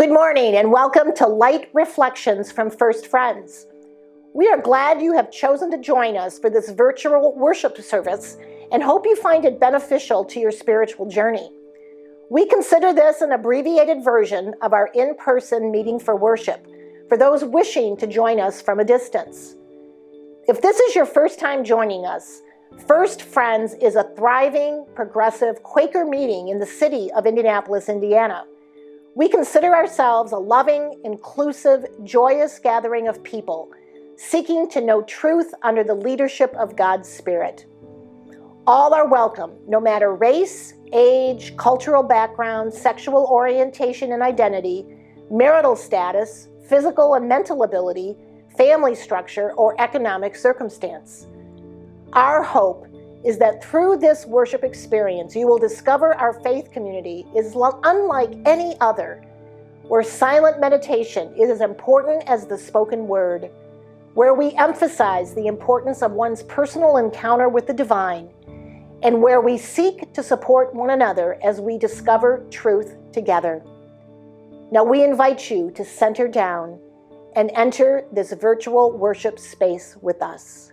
Good morning and welcome to Light Reflections from First Friends. We are glad you have chosen to join us for this virtual worship service and hope you find it beneficial to your spiritual journey. We consider this an abbreviated version of our in-person meeting for worship for those wishing to join us from a distance. If this is your first time joining us, First Friends is a thriving, progressive Quaker meeting in the city of Indianapolis, Indiana. We consider ourselves a loving, inclusive, joyous gathering of people seeking to know truth under the leadership of God's Spirit. All are welcome, no matter race, age, cultural background, sexual orientation and identity, marital status, physical and mental ability, family structure, or economic circumstance. Our hope is that through this worship experience, you will discover our faith community is unlike any other, where silent meditation is as important as the spoken word, where we emphasize the importance of one's personal encounter with the divine, and where we seek to support one another as we discover truth together. Now we invite you to center down and enter this virtual worship space with us.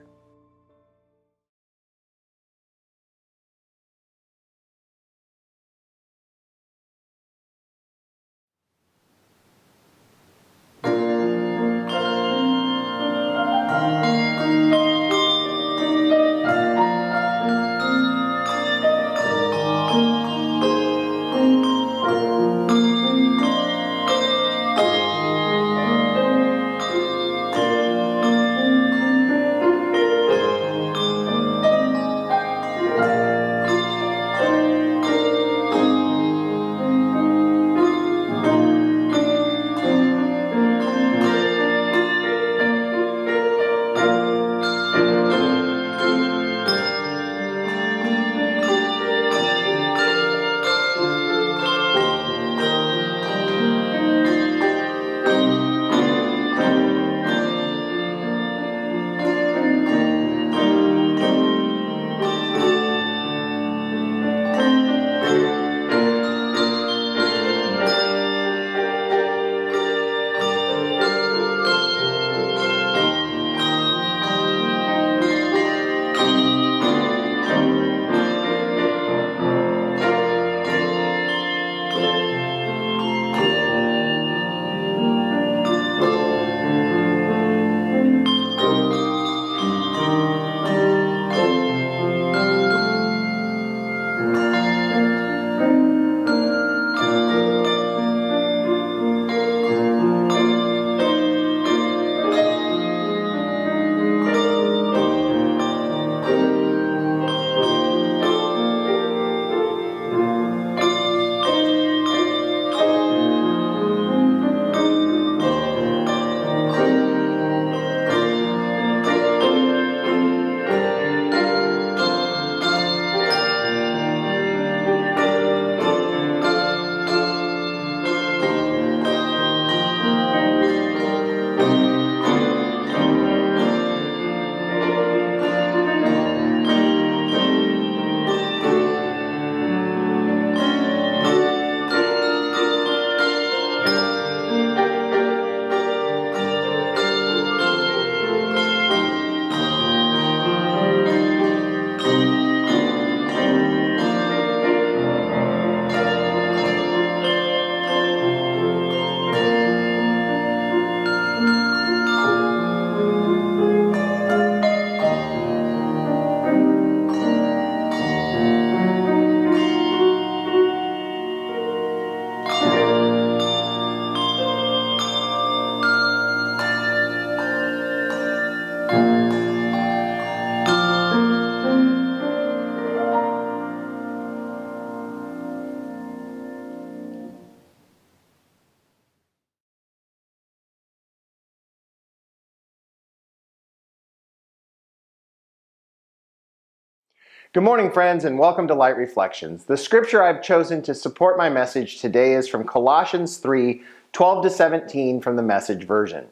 Good morning, friends, and welcome to Light Reflections. The scripture I've chosen to support my message today is from Colossians 3:12-17 from the Message version.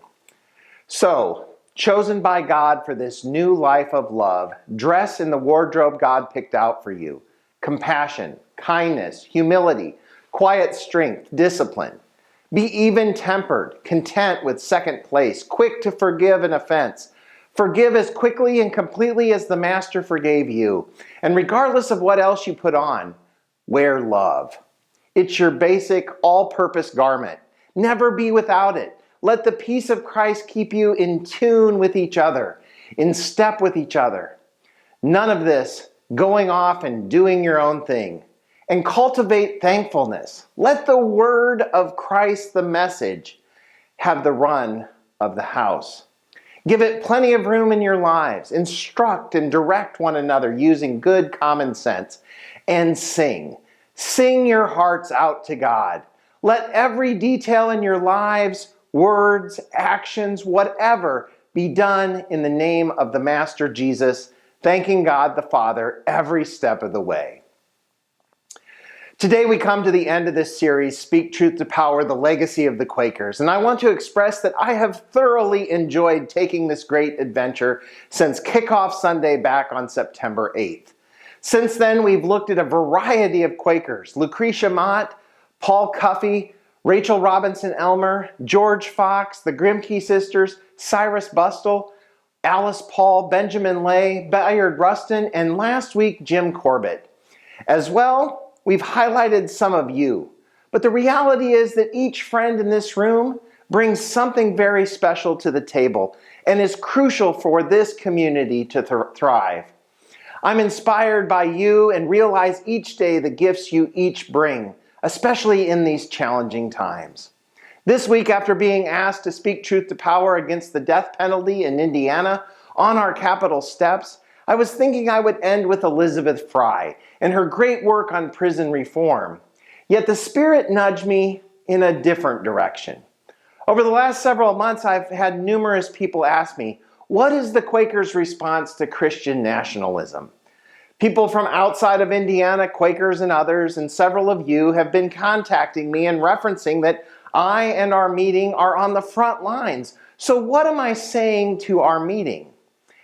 So, chosen by God for this new life of love, dress in the wardrobe God picked out for you. Compassion, kindness, humility, quiet strength, discipline. Be even-tempered, content with second place, quick to forgive an offense. Forgive as quickly and completely as the Master forgave you. And regardless of what else you put on, wear love. It's your basic, all-purpose garment. Never be without it. Let the peace of Christ keep you in tune with each other, in step with each other. None of this going off and doing your own thing. And cultivate thankfulness. Let the word of Christ, the message, have the run of the house. Give it plenty of room in your lives. Instruct and direct one another using good common sense. And sing. Sing your hearts out to God. Let every detail in your lives, words, actions, whatever, be done in the name of the Master Jesus, thanking God the Father every step of the way. Today we come to the end of this series, Speak Truth to Power, the Legacy of the Quakers. And I want to express that I have thoroughly enjoyed taking this great adventure since kickoff Sunday back on September 8th. Since then, we've looked at a variety of Quakers: Lucretia Mott, Paul Cuffey, Rachel Robinson Elmer, George Fox, the Grimke sisters, Cyrus Bustle, Alice Paul, Benjamin Lay, Bayard Rustin, and last week, Jim Corbett. As well, we've highlighted some of you, but the reality is that each friend in this room brings something very special to the table and is crucial for this community to thrive. I'm inspired by you and realize each day the gifts you each bring, especially in these challenging times. This week, after being asked to speak truth to power against the death penalty in Indiana on our Capitol steps, I was thinking I would end with Elizabeth Fry and her great work on prison reform. Yet the Spirit nudged me in a different direction. Over the last several months, I've had numerous people ask me, what is the Quakers' response to Christian nationalism? People from outside of Indiana, Quakers and others, and several of you have been contacting me and referencing that I and our meeting are on the front lines. So what am I saying to our meeting?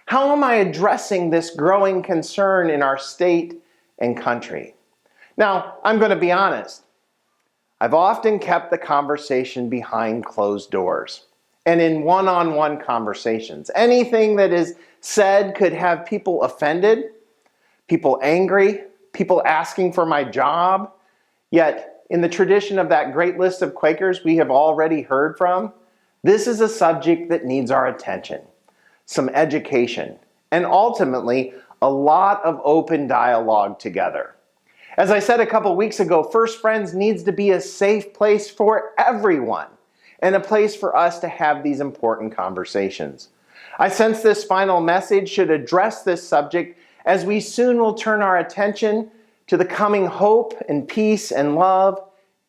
How am I addressing this growing concern in our state and country? Now, I'm going to be honest. I've often kept the conversation behind closed doors and in one-on-one conversations. Anything that is said could have people offended, people angry, people asking for my job. Yet, in the tradition of that great list of Quakers we have already heard from, this is a subject that needs our attention, some education, and ultimately a lot of open dialogue together. As I said a couple weeks ago, First Friends needs to be a safe place for everyone and a place for us to have these important conversations. I sense this final message should address this subject as we soon will turn our attention to the coming hope and peace and love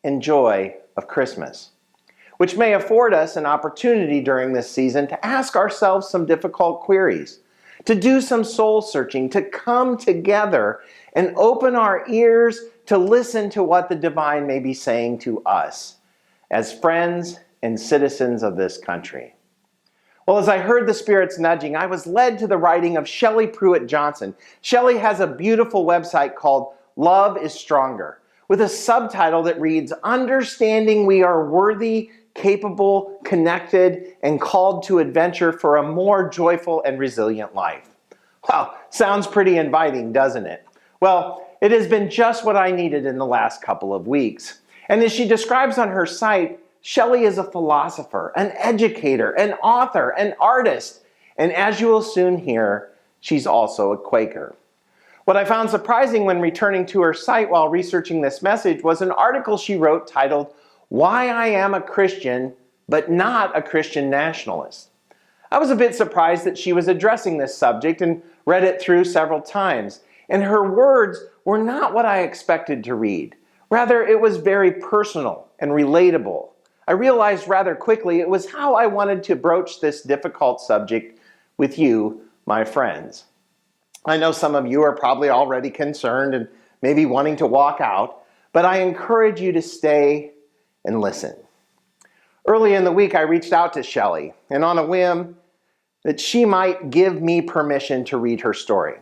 and joy of Christmas, which may afford us an opportunity during this season to ask ourselves some difficult queries, to do some soul searching, to come together and open our ears to listen to what the divine may be saying to us as friends and citizens of this country. Well, as I heard the Spirit's nudging, I was led to the writing of Shelly Pruitt Johnson. Shelly has a beautiful website called Love is Stronger, with a subtitle that reads, Understanding We Are Worthy, Capable, Connected, and Called to Adventure for a More Joyful and Resilient Life. Wow, sounds pretty inviting, doesn't it? Well, it has been just what I needed in the last couple of weeks. And as she describes on her site, Shelly is a philosopher, an educator, an author, an artist, and as you will soon hear, she's also a Quaker. What I found surprising when returning to her site while researching this message was an article she wrote titled, Why I Am a Christian, but Not a Christian Nationalist. I was a bit surprised that she was addressing this subject and read it through several times, and her words were not what I expected to read. Rather, it was very personal and relatable. I realized rather quickly it was how I wanted to broach this difficult subject with you, my friends. I know some of you are probably already concerned and maybe wanting to walk out, but I encourage you to stay and listen. Early in the week, I reached out to Shelly, and on a whim, that she might give me permission to read her story.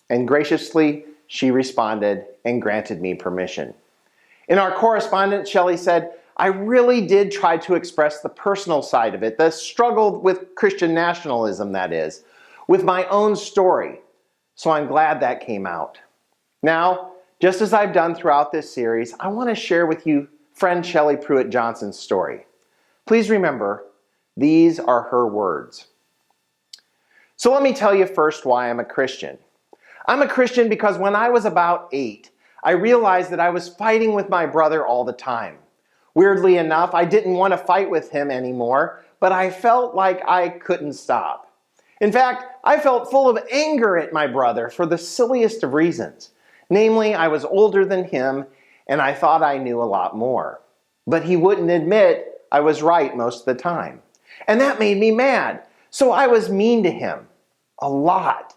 And graciously, she responded and granted me permission. In our correspondence, Shelly said, I really did try to express the personal side of it, the struggle with Christian nationalism, that is, with my own story. So I'm glad that came out. Now, just as I've done throughout this series, I want to share with you friend Shelly Pruitt Johnson's story. Please remember, these are her words. So let me tell you first why I'm a Christian. I'm a Christian because when I was about 8, I realized that I was fighting with my brother all the time. Weirdly enough, I didn't want to fight with him anymore, but I felt like I couldn't stop. In fact, I felt full of anger at my brother for the silliest of reasons. Namely, I was older than him, and I thought I knew a lot more. But he wouldn't admit I was right most of the time. And that made me mad, so I was mean to him. A lot.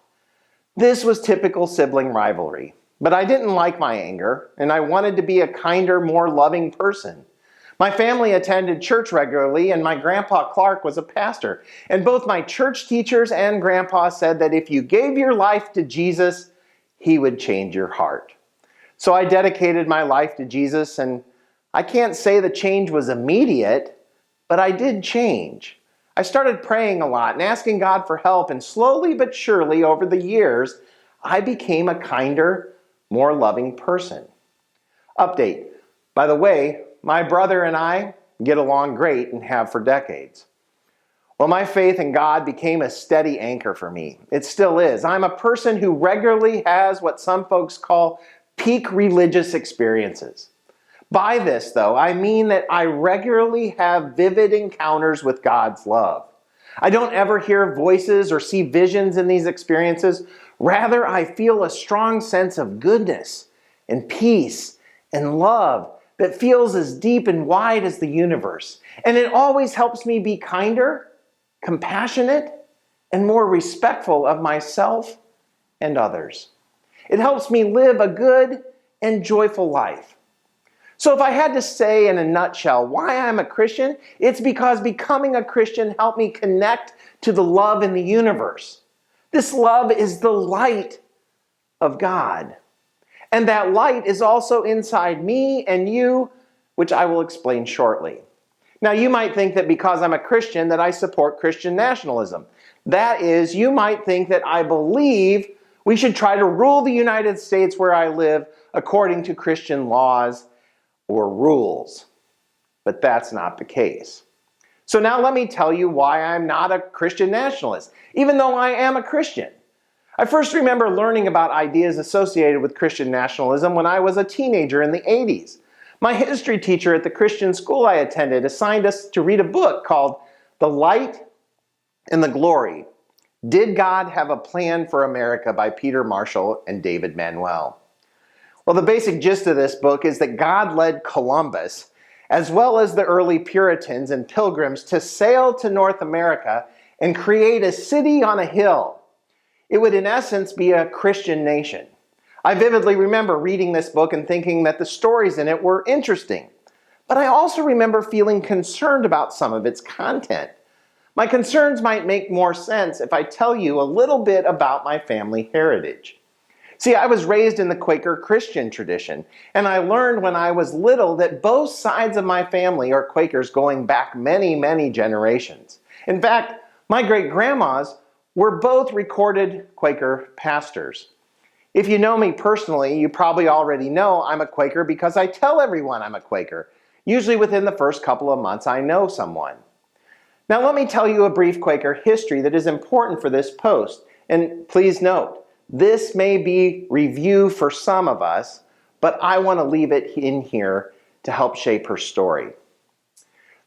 This was typical sibling rivalry. But I didn't like my anger, and I wanted to be a kinder, more loving person. My family attended church regularly, and my grandpa Clark was a pastor. And both my church teachers and grandpa said that if you gave your life to Jesus, he would change your heart. So I dedicated my life to Jesus, and I can't say the change was immediate, but I did change. I started praying a lot and asking God for help, and slowly but surely over the years, I became a kinder, more loving person. Update. By the way, my brother and I get along great and have for decades. Well, my faith in God became a steady anchor for me. It still is. I'm a person who regularly has what some folks call peak religious experiences. By this, though, I mean that I regularly have vivid encounters with God's love. I don't ever hear voices or see visions in these experiences. Rather, I feel a strong sense of goodness and peace and love that feels as deep and wide as the universe. And it always helps me be kinder, compassionate, and more respectful of myself and others. It helps me live a good and joyful life. So if I had to say in a nutshell why I'm a Christian, it's because becoming a Christian helped me connect to the love in the universe. This love is the light of God. And that light is also inside me and you, which I will explain shortly. Now, you might think that because I'm a Christian that I support Christian nationalism. That is, you might think that I believe we should try to rule the United States where I live according to Christian laws or rules. But that's not the case. So now let me tell you why I'm not a Christian nationalist, even though I am a Christian. I first remember learning about ideas associated with Christian nationalism when I was a teenager in the 80s. My history teacher at the Christian school I attended assigned us to read a book called The Light and the Glory. Did God Have a Plan for America by Peter Marshall and David Manuel. Well, the basic gist of this book is that God led Columbus, as well as the early Puritans and Pilgrims, to sail to North America and create a city on a hill. It would, in essence, be a Christian nation. I vividly remember reading this book and thinking that the stories in it were interesting. But I also remember feeling concerned about some of its content. My concerns might make more sense if I tell you a little bit about my family heritage. See, I was raised in the Quaker Christian tradition, and I learned when I was little that both sides of my family are Quakers going back many, many generations. In fact, my great-grandmas were both recorded Quaker pastors. If you know me personally, you probably already know I'm a Quaker because I tell everyone I'm a Quaker. Usually within the first couple of months, I know someone. Now let me tell you a brief Quaker history that is important for this post. And please note, this may be review for some of us, but I want to leave it in here to help shape her story.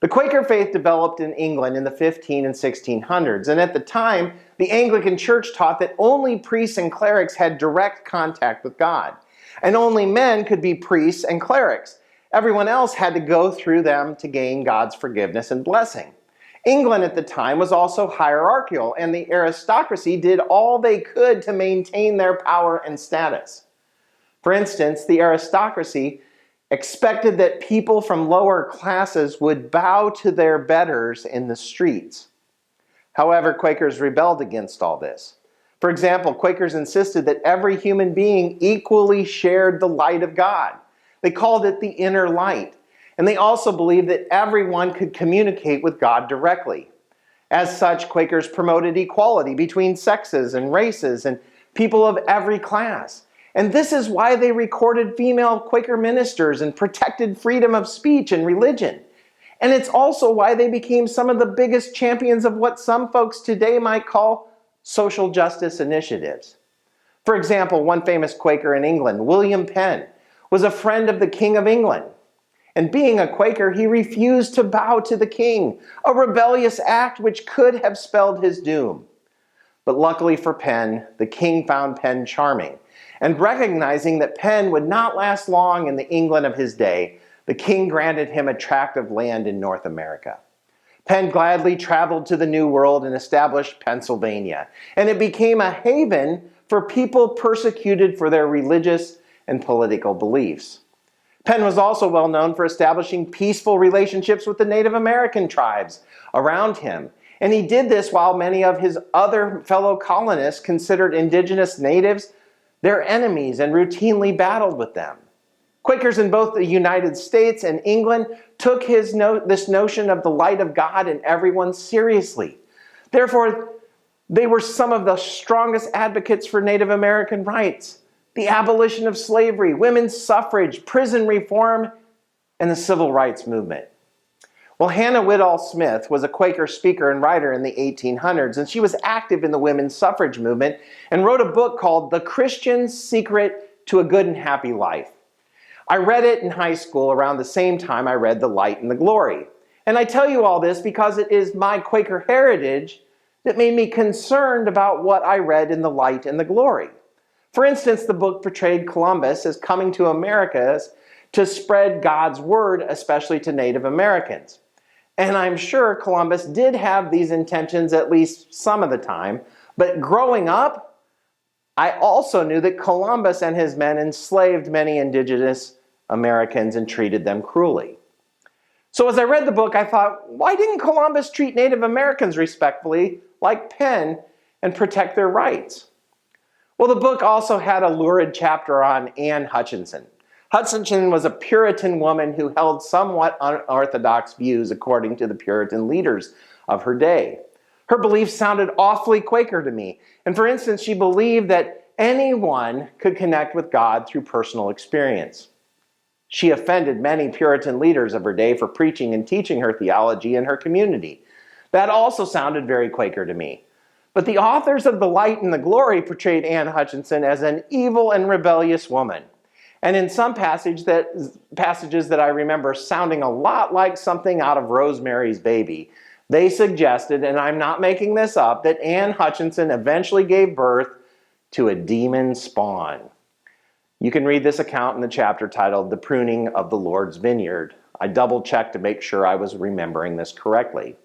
The Quaker faith developed in England in the 1500s and 1600s, and at the time, the Anglican Church taught that only priests and clerics had direct contact with God, and only men could be priests and clerics. Everyone else had to go through them to gain God's forgiveness and blessing. England at the time was also hierarchical, and the aristocracy did all they could to maintain their power and status. For instance, the aristocracy expected that people from lower classes would bow to their betters in the streets. However, Quakers rebelled against all this. For example, Quakers insisted that every human being equally shared the light of God. They called it the inner light. And they also believed that everyone could communicate with God directly. As such, Quakers promoted equality between sexes and races and people of every class. And this is why they recorded female Quaker ministers and protected freedom of speech and religion. And it's also why they became some of the biggest champions of what some folks today might call social justice initiatives. For example, one famous Quaker in England, William Penn, was a friend of the King of England. And being a Quaker, he refused to bow to the king, a rebellious act which could have spelled his doom. But luckily for Penn, the king found Penn charming. And recognizing that Penn would not last long in the England of his day, the king granted him a tract of land in North America. Penn gladly traveled to the New World and established Pennsylvania, and it became a haven for people persecuted for their religious and political beliefs. Penn was also well known for establishing peaceful relationships with the Native American tribes around him, and he did this while many of his other fellow colonists considered indigenous natives their enemies and routinely battled with them. Quakers in both the United States and England took this notion of the light of God in everyone seriously. Therefore, they were some of the strongest advocates for Native American rights, the abolition of slavery, women's suffrage, prison reform, and the civil rights movement. Well, Hannah Whitall Smith was a Quaker speaker and writer in the 1800s, and she was active in the women's suffrage movement and wrote a book called The Christian's Secret to a Good and Happy Life. I read it in high school around the same time I read The Light and the Glory. And I tell you all this because it is my Quaker heritage that made me concerned about what I read in The Light and the Glory. For instance, the book portrayed Columbus as coming to America to spread God's word, especially to Native Americans. And I'm sure Columbus did have these intentions at least some of the time, but growing up, I also knew that Columbus and his men enslaved many indigenous Americans and treated them cruelly. So as I read the book, I thought, why didn't Columbus treat Native Americans respectfully, like Penn, and protect their rights? Well, the book also had a lurid chapter on Anne Hutchinson. Hutchinson was a Puritan woman who held somewhat unorthodox views according to the Puritan leaders of her day. Her beliefs sounded awfully Quaker to me. And for instance, she believed that anyone could connect with God through personal experience. She offended many Puritan leaders of her day for preaching and teaching her theology in her community. That also sounded very Quaker to me. But the authors of The Light and the Glory portrayed Anne Hutchinson as an evil and rebellious woman. And in some passages that I remember sounding a lot like something out of Rosemary's Baby, they suggested, and I'm not making this up, that Anne Hutchinson eventually gave birth to a demon spawn. You can read this account in the chapter titled The Pruning of the Lord's Vineyard. I double-checked to make sure I was remembering this correctly.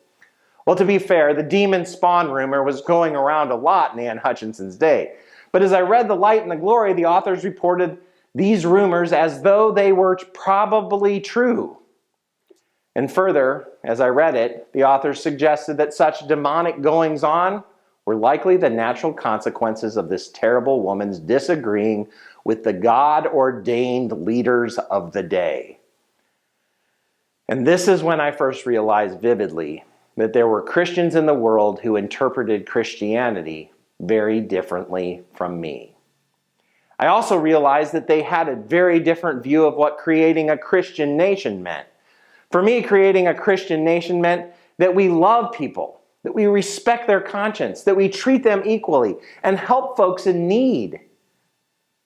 Well, to be fair, the demon spawn rumor was going around a lot in Anne Hutchinson's day. But as I read The Light and the Glory, the authors reported these rumors as though they were probably true. And further, as I read it, the authors suggested that such demonic goings-on were likely the natural consequences of this terrible woman's disagreeing with the God-ordained leaders of the day. And this is when I first realized vividly that there were Christians in the world who interpreted Christianity very differently from me. I also realized that they had a very different view of what creating a Christian nation meant. For me, creating a Christian nation meant that we love people, that we respect their conscience, that we treat them equally, and help folks in need.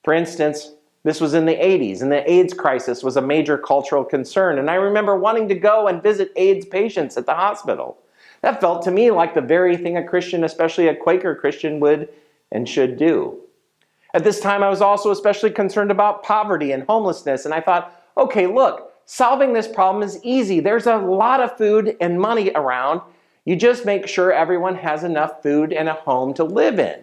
For instance, this was in the 80s, and the AIDS crisis was a major cultural concern, and I remember wanting to go and visit AIDS patients at the hospital. That felt to me like the very thing a Christian, especially a Quaker Christian, would and should do. At this time, I was also especially concerned about poverty and homelessness, and I thought, okay, look, solving this problem is easy. There's a lot of food and money around. You just make sure everyone has enough food and a home to live in.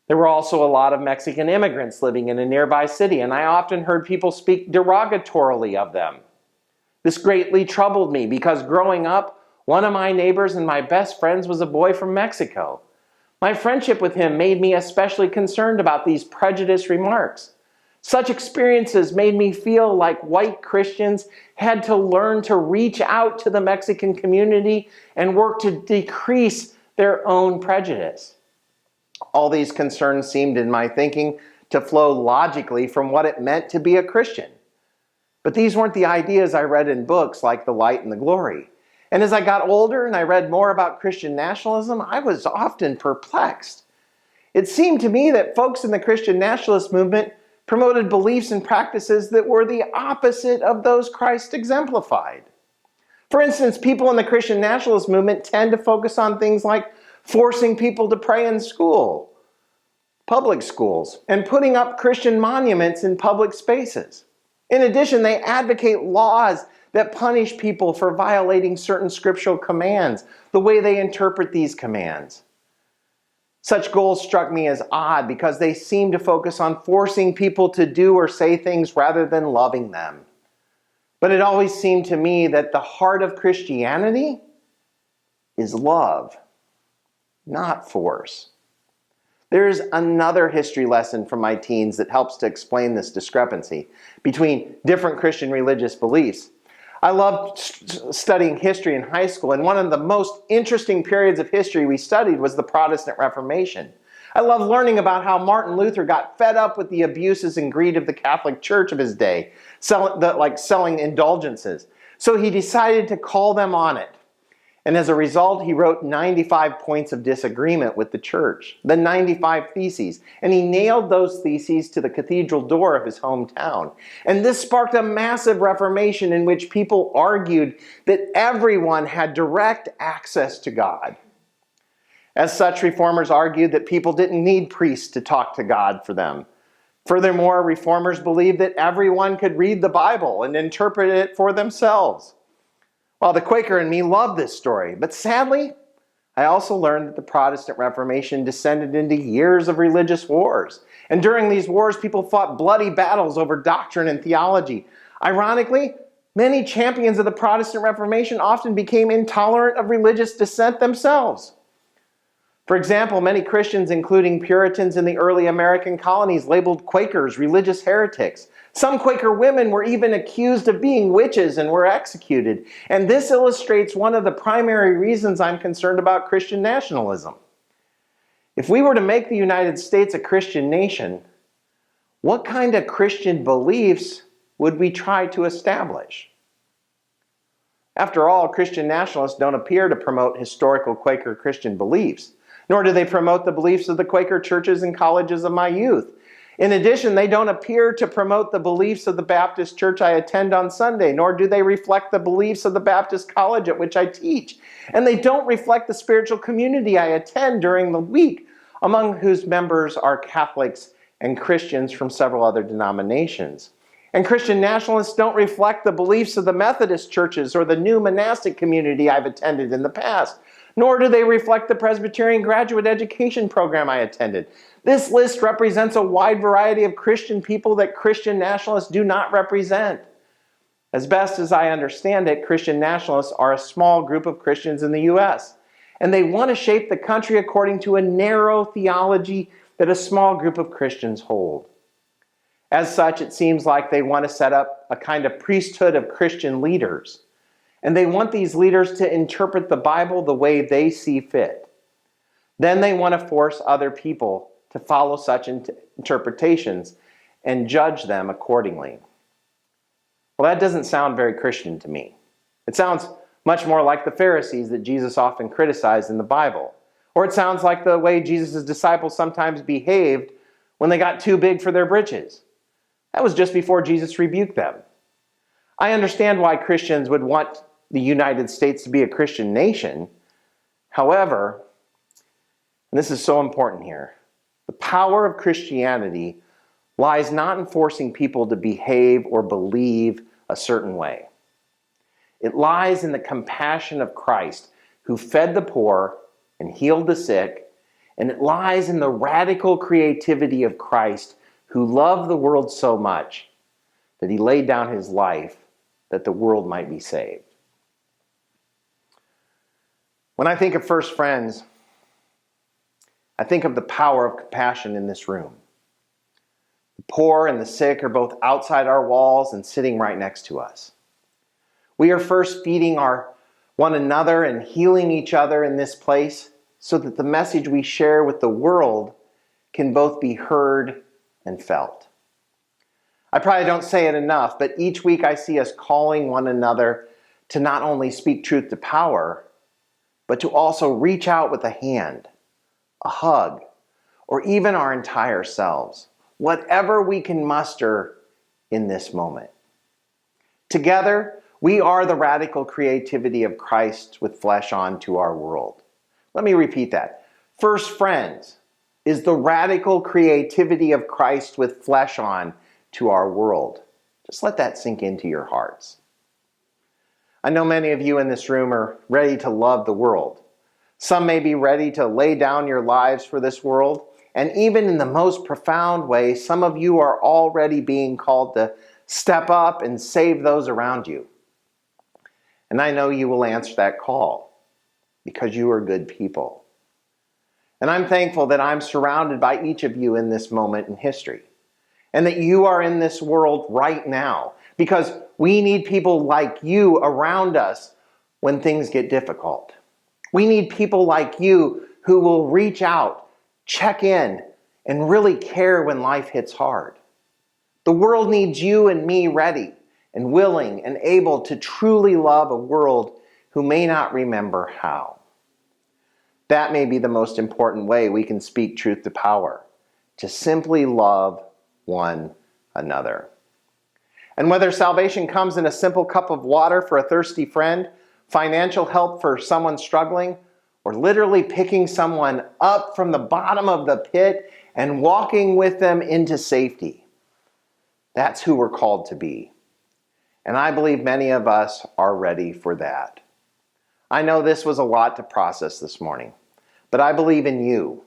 There were also a lot of Mexican immigrants living in a nearby city, and I often heard people speak derogatorily of them. This greatly troubled me because growing up, one of my neighbors and my best friends was a boy from Mexico. My friendship with him made me especially concerned about these prejudiced remarks. Such experiences made me feel like white Christians had to learn to reach out to the Mexican community and work to decrease their own prejudice. All these concerns seemed, in my thinking, to flow logically from what it meant to be a Christian. But these weren't the ideas I read in books like The Light and the Glory. And as I got older and I read more about Christian nationalism, I was often perplexed. It seemed to me that folks in the Christian nationalist movement promoted beliefs and practices that were the opposite of those Christ exemplified. For instance, people in the Christian nationalist movement tend to focus on things like forcing people to pray in school, public schools, and putting up Christian monuments in public spaces. In addition, they advocate laws that punish people for violating certain scriptural commands, the way they interpret these commands. Such goals struck me as odd because they seem to focus on forcing people to do or say things rather than loving them. But it always seemed to me that the heart of Christianity is love, not force. There's another history lesson from my teens that helps to explain this discrepancy between different Christian religious beliefs. I loved studying history in high school, and one of the most interesting periods of history we studied was the Protestant Reformation. I loved learning about how Martin Luther got fed up with the abuses and greed of the Catholic Church of his day, selling indulgences. So he decided to call them on it. And as a result, he wrote 95 points of disagreement with the church, the 95 Theses, and he nailed those theses to the cathedral door of his hometown. And this sparked a massive reformation in which people argued that everyone had direct access to God. As such, reformers argued that people didn't need priests to talk to God for them. Furthermore, reformers believed that everyone could read the Bible and interpret it for themselves. Well, the Quaker in me loved this story, but sadly, I also learned that the Protestant Reformation descended into years of religious wars. And during these wars, people fought bloody battles over doctrine and theology. Ironically, many champions of the Protestant Reformation often became intolerant of religious dissent themselves. For example, many Christians, including Puritans in the early American colonies, labeled Quakers religious heretics. Some Quaker women were even accused of being witches and were executed. And this illustrates one of the primary reasons I'm concerned about Christian nationalism. If we were to make the United States a Christian nation, what kind of Christian beliefs would we try to establish? After all, Christian nationalists don't appear to promote historical Quaker Christian beliefs, nor do they promote the beliefs of the Quaker churches and colleges of my youth. In addition, they don't appear to promote the beliefs of the Baptist church I attend on Sunday, nor do they reflect the beliefs of the Baptist college at which I teach. And they don't reflect the spiritual community I attend during the week, among whose members are Catholics and Christians from several other denominations. And Christian nationalists don't reflect the beliefs of the Methodist churches or the new monastic community I've attended in the past, nor do they reflect the Presbyterian graduate education program I attended. This list represents a wide variety of Christian people that Christian nationalists do not represent. As best as I understand it, Christian nationalists are a small group of Christians in the U.S., and they want to shape the country according to a narrow theology that a small group of Christians hold. As such, it seems like they want to set up a kind of priesthood of Christian leaders, and they want these leaders to interpret the Bible the way they see fit. Then they want to force other people to follow such interpretations and judge them accordingly. Well, that doesn't sound very Christian to me. It sounds much more like the Pharisees that Jesus often criticized in the Bible. Or it sounds like the way Jesus' disciples sometimes behaved when they got too big for their britches. That was just before Jesus rebuked them. I understand why Christians would want the United States to be a Christian nation. However, and this is so important here, the power of Christianity lies not in forcing people to behave or believe a certain way. It lies in the compassion of Christ, who fed the poor and healed the sick, and it lies in the radical creativity of Christ, who loved the world so much that he laid down his life that the world might be saved. When I think of First Friends, I think of the power of compassion in this room. The poor and the sick are both outside our walls and sitting right next to us. We are first feeding one another and healing each other in this place so that the message we share with the world can both be heard and felt. I probably don't say it enough, but each week I see us calling one another to not only speak truth to power, but to also reach out with a hand, a hug, or even our entire selves, whatever we can muster in this moment. Together, we are the radical creativity of Christ with flesh on to our world. Let me repeat that. First Friends is the radical creativity of Christ with flesh on to our world. Just let that sink into your hearts. I know many of you in this room are ready to love the world. Some may be ready to lay down your lives for this world, and even in the most profound way, some of you are already being called to step up and save those around you. And I know you will answer that call because you are good people. And I'm thankful that I'm surrounded by each of you in this moment in history, and that you are in this world right now, because we need people like you around us when things get difficult. We need people like you who will reach out, check in, and really care when life hits hard. The world needs you and me ready and willing and able to truly love a world who may not remember how. That may be the most important way we can speak truth to power, to simply love one another. And whether salvation comes in a simple cup of water for a thirsty friend, financial help for someone struggling, or literally picking someone up from the bottom of the pit and walking with them into safety, that's who we're called to be. And I believe many of us are ready for that. I know this was a lot to process this morning, but I believe in you.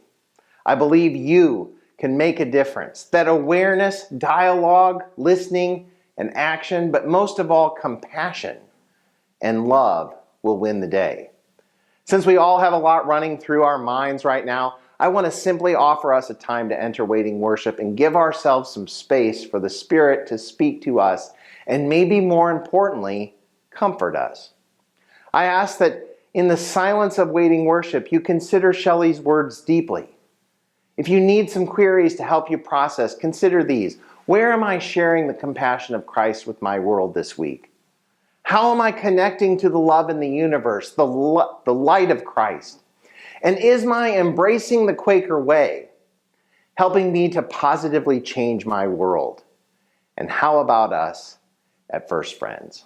I believe you can make a difference. That awareness, dialogue, listening, and action, but most of all, compassion and love will win the day. Since we all have a lot running through our minds right now, I want to simply offer us a time to enter waiting worship and give ourselves some space for the Spirit to speak to us and maybe more importantly, comfort us. I ask that in the silence of waiting worship, you consider Shelly's words deeply. If you need some queries to help you process, consider these. Where am I sharing the compassion of Christ with my world this week? How am I connecting to the love in the universe, the light of Christ? And is my embracing the Quaker way helping me to positively change my world? And how about us at First Friends?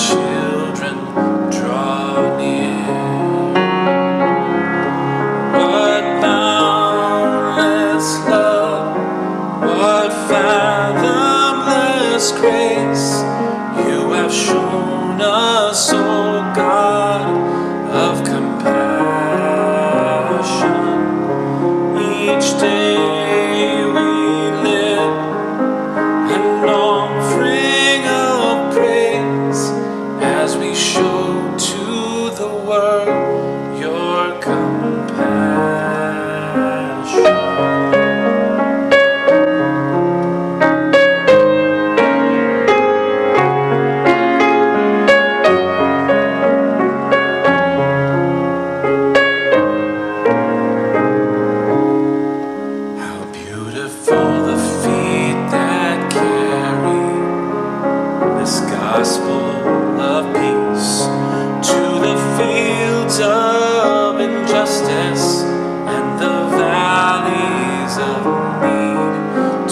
children draw near. What boundless love, what fathomless grace you have shown us, O God of compassion. Each day we live an offering of praise as we show to the world your compassion. How beautiful the feet that carry this gospel of peace to the fields of injustice and the valleys of need,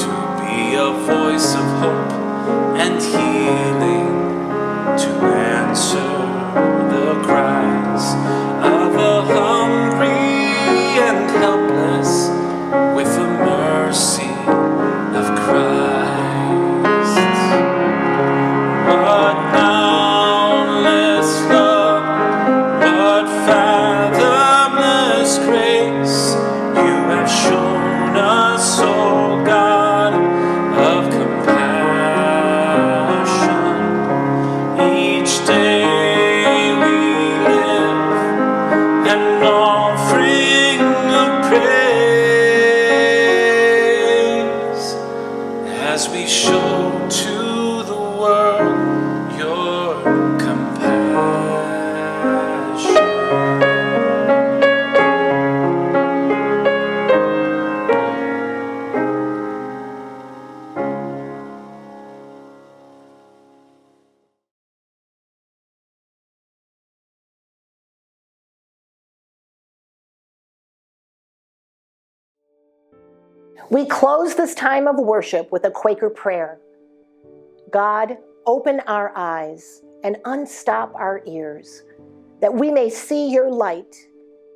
to be a voice of hope and healing, to answer the cries of the hungry and helpless with the mercy of Christ. What boundless love, what fathomless grace you have shown us, O God of compassion. Each day we live an offering of praise as we show to the world your compassion. We close this time of worship with a Quaker prayer. God, open our eyes and unstop our ears, that we may see your light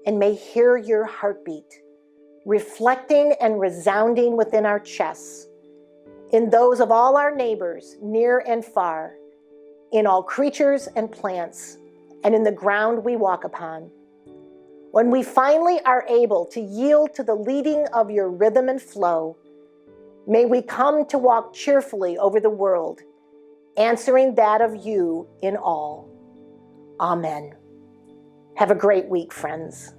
and may hear your heartbeat, reflecting and resounding within our chests, in those of all our neighbors, near and far, in all creatures and plants, and in the ground we walk upon. When we finally are able to yield to the leading of your rhythm and flow, may we come to walk cheerfully over the world, answering that of you in all. Amen. Have a great week, friends.